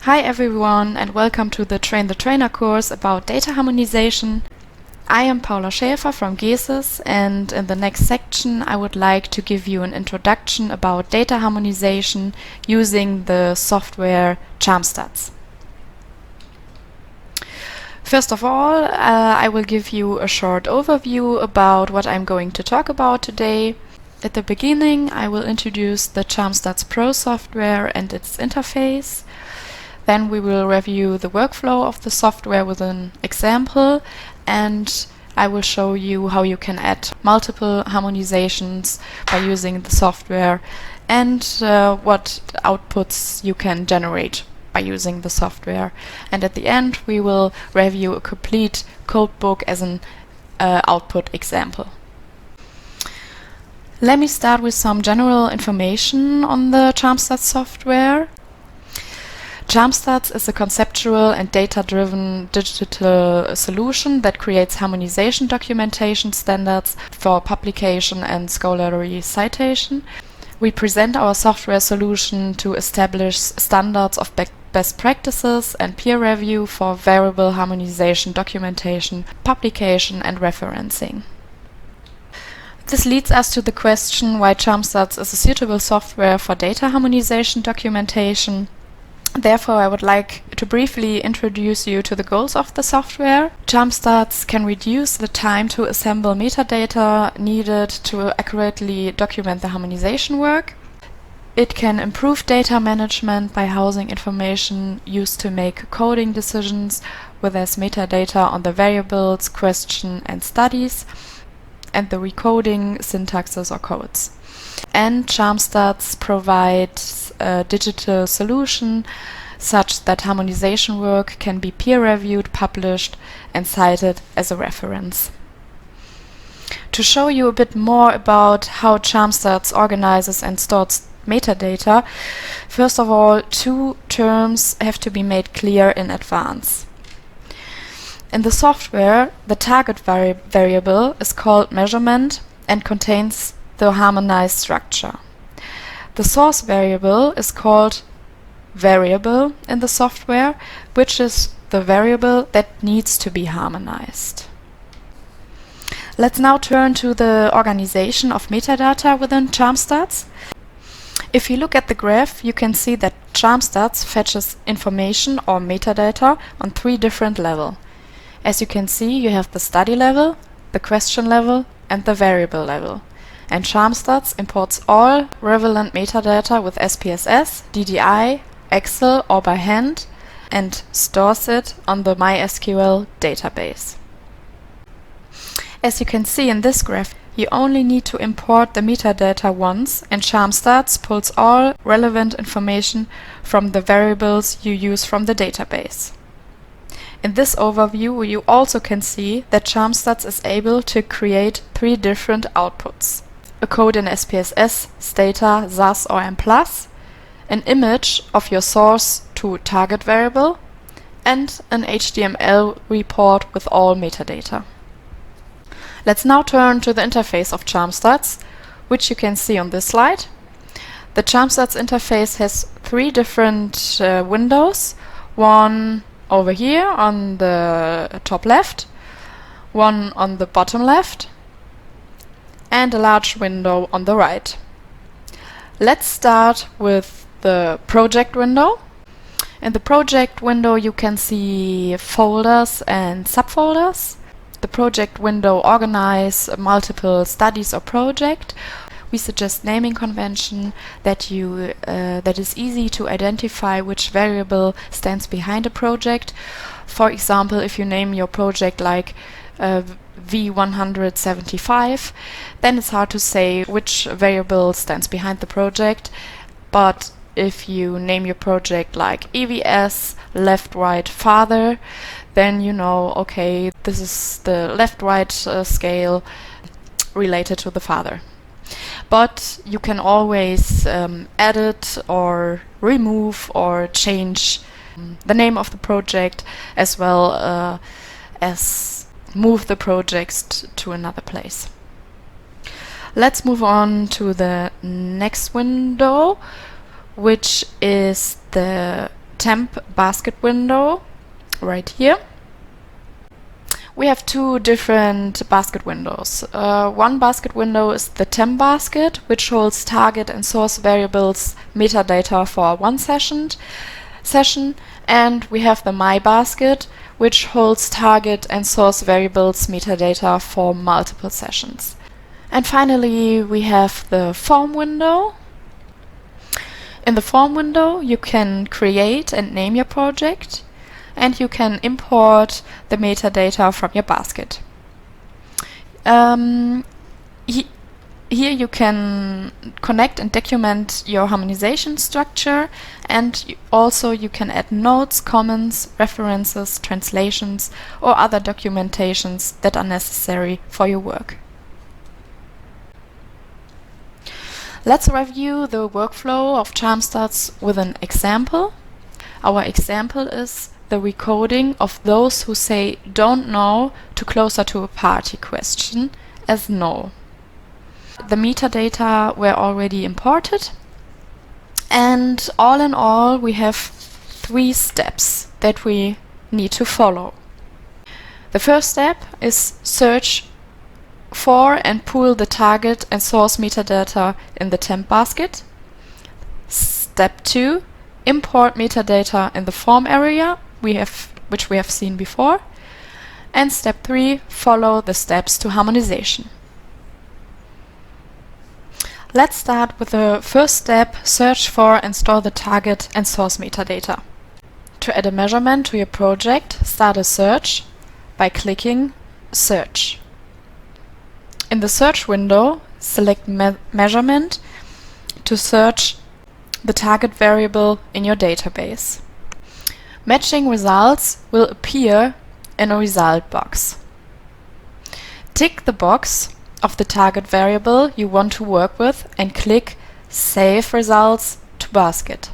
Hi everyone and welcome to the Train the Trainer course about data harmonization. I am Paula Schäfer from GESIS, and in the next section I would like to give you an introduction about data harmonization using the software CharmStats. First of all, I will give you a short overview about what I'm going to talk about today. At the beginning, I will introduce the CharmStats Pro software and its interface. Then we will review the workflow of the software with an example, and I will show you how you can add multiple harmonizations by using the software and what outputs you can generate by using the software. And at the end we will review a complete codebook as an output example. Let me start with some general information on the CharmStats software. CharmStats is a conceptual and data-driven digital solution that creates harmonization documentation standards for publication and scholarly citation. We present our software solution to establish standards of best practices and peer review for variable harmonization documentation, publication and referencing. This leads us to the question why CharmStats is a suitable software for data harmonization documentation. Therefore, I would like to briefly introduce you to the goals of the software. CharmStats can reduce the time to assemble metadata needed to accurately document the harmonization work. It can improve data management by housing information used to make coding decisions with as metadata on the variables, question and studies, and the recoding syntaxes or codes. And CharmStats provides a digital solution such that harmonization work can be peer-reviewed, published and cited as a reference. To show you a bit more about how CharmStats organizes and stores metadata, first of all, two terms have to be made clear in advance. In the software, the target variable is called measurement and contains the harmonized structure. The source variable is called variable in the software, which is the variable that needs to be harmonized. Let's now turn to the organization of metadata within CharmStats. If you look at the graph, you can see that CharmStats fetches information or metadata on three different levels. As you can see, you have the study level, the question level and the variable level. And CharmStats imports all relevant metadata with SPSS, DDI, Excel or by hand and stores it on the MySQL database. As you can see in this graph, you only need to import the metadata once, and CharmStats pulls all relevant information from the variables you use from the database. In this overview, you also can see that CharmStats is able to create three different outputs: a code in SPSS, Stata, SAS or M+, an image of your source to target variable, and an HTML report with all metadata. Let's now turn to the interface of CharmStats, which you can see on this slide. The CharmStats interface has three different windows, one over here on the top left, one on the bottom left, and a large window on the right. Let's start with the project window. In the project window you can see folders and subfolders. The project window organizes multiple studies or project. We suggest naming convention that is easy to identify which variable stands behind a project. For example, if you name your project like V175, then it's hard to say which variable stands behind the project. But if you name your project like EVS left, right, father, then you know, okay, this is the left-right scale related to the father. But you can always edit or remove or change the name of the project, as well as move the projects to another place. Let's move on to the next window, which is the temp basket window right here. We have two different basket windows. One basket window is the temp basket, which holds target and source variables metadata for one session, and we have the my basket, which holds target and source variables metadata for multiple sessions. And finally, we have the form window. In the form window, you can create and name your project, and you can import the metadata from your basket. Here you can connect and document your harmonization structure, and also you can add notes, comments, references, translations, or other documentations that are necessary for your work. Let's review the workflow of CharmStats with an example. Our example is the recoding of those who say don't know to closer to a party question as no. The metadata were already imported, and all in all we have 3 steps that we need to follow. The first step is search for and pull the target and source metadata in the temp basket. Step 2, import metadata in the form area which we have seen before. And step 3, follow the steps to harmonization. Let's start with the first step, search for and store the target and source metadata. To add a measurement to your project, start a search by clicking Search. In the search window, select measurement to search the target variable in your database. Matching results will appear in a result box. Tick the box of the target variable you want to work with and click Save Results to Basket.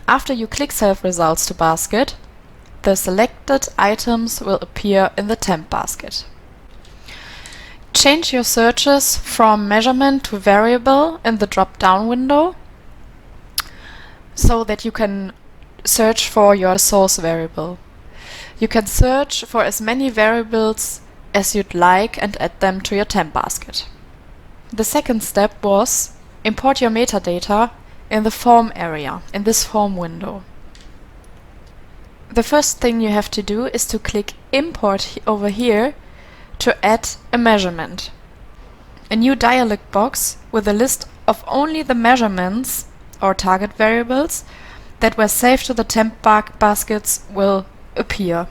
After you click Save Results to Basket, the selected items will appear in the temp basket. Change your searches from measurement to variable in the drop-down window so that you can search for your source variable. You can search for as many variables as you'd like and add them to your temp basket. The second step was import your metadata in the form area, in this form window. The first thing you have to do is to click Import over here to add a measurement. A new dialog box with a list of only the measurements or target variables that were saved to the temp baskets will appear.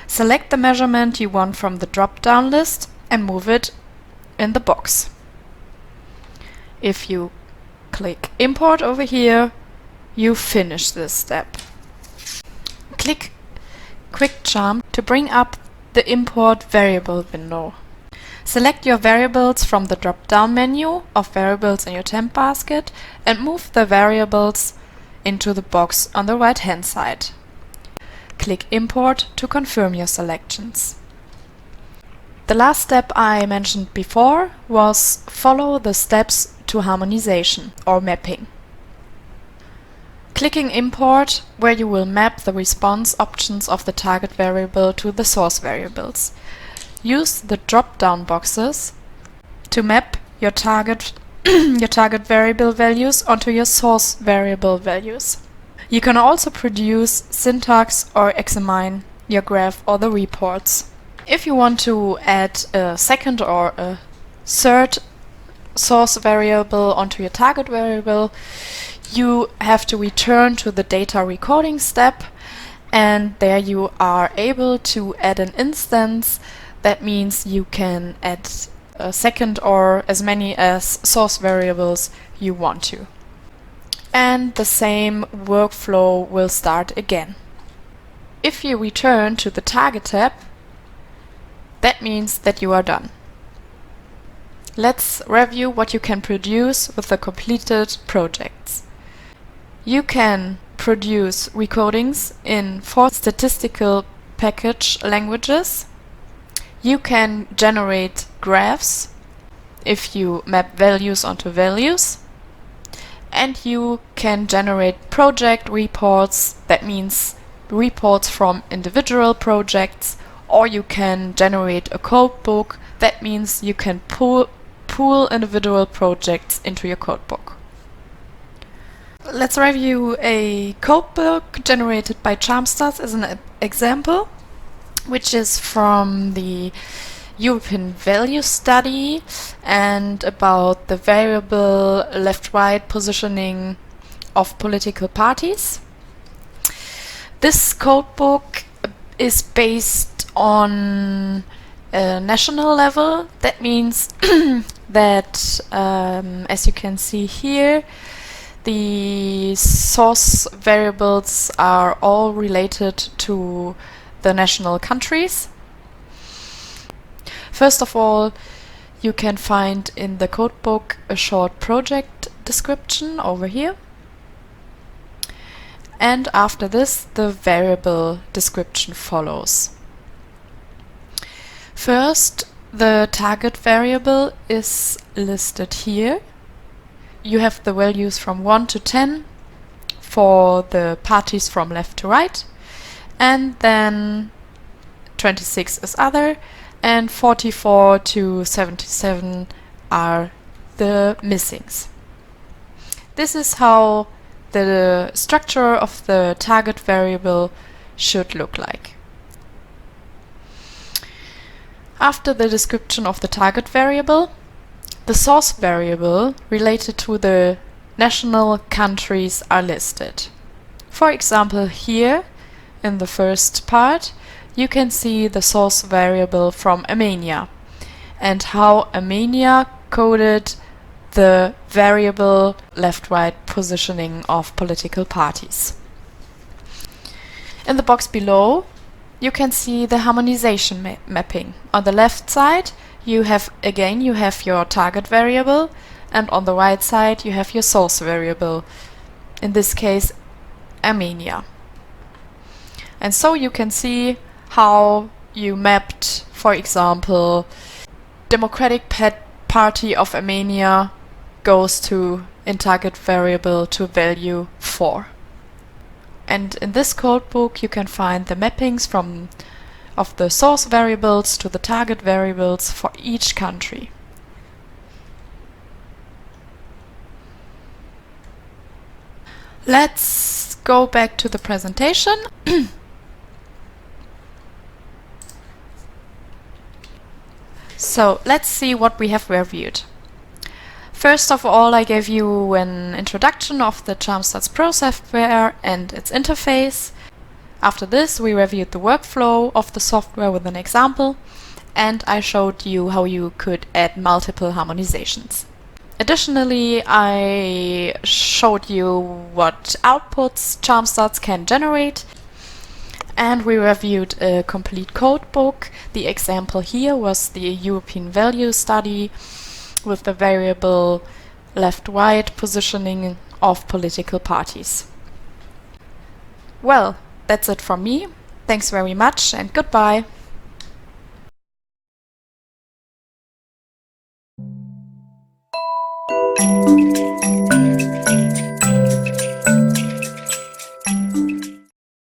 Select the measurement you want from the drop-down list and move it in the box. If you click Import over here, you finish this step. Click Quick Charm to bring up the Import Variable window. Select your variables from the drop-down menu of variables in your temp basket and move the variables into the box on the right-hand side. Click Import to confirm your selections. The last step I mentioned before was follow the steps to harmonization or mapping. Clicking Import, where you will map the response options of the target variable to the source variables. Use the drop-down boxes to map your target variable values onto your source variable values. You can also produce syntax or examine your graph or the reports. If you want to add a second or a third source variable onto your target variable, you have to return to the data recording step, and there you are able to add an instance. That means you can add a second or as many as source variables you want to. And the same workflow will start again. If you return to the target tab, that means that you are done. Let's review what you can produce with the completed projects. You can produce recordings in 4 statistical package languages. You can generate graphs if you map values onto values. And you can generate project reports, that means reports from individual projects, or you can generate a codebook, that means you can pool individual projects into your codebook. Let's review a codebook generated by CharmStats as an example, which is from the European Value Study and about the variable left-right positioning of political parties. This codebook is based on a national level. That means that, as you can see here, the source variables are all related to the national countries. First of all, you can find in the codebook a short project description over here. And after this, the variable description follows. First, the target variable is listed here. You have the values from 1 to 10 for the parties from left to right, and then 26 is other, and 44 to 77 are the missings. This is how the structure of the target variable should look like. After the description of the target variable, the source variable related to the national countries are listed. For example, here in the first part, you can see the source variable from Armenia and how Armenia coded the variable left-right positioning of political parties. In the box below, you can see the harmonization mapping. On the left side, you have your target variable, and on the right side you have your source variable, in this case Armenia. And so you can see how you mapped, for example, Democratic Party of Armenia goes to in target variable to value 4. And in this codebook you can find the mappings of the source variables to the target variables for each country. Let's go back to the presentation. So let's see what we have reviewed. First of all, I gave you an introduction of the CharmStats Pro software and its interface. After this, we reviewed the workflow of the software with an example, and I showed you how you could add multiple harmonizations. Additionally, I showed you what outputs CharmStats can generate, and we reviewed a complete codebook. The example here was the European Value Study with the variable left-right positioning of political parties. Well, that's it from me. Thanks very much and goodbye.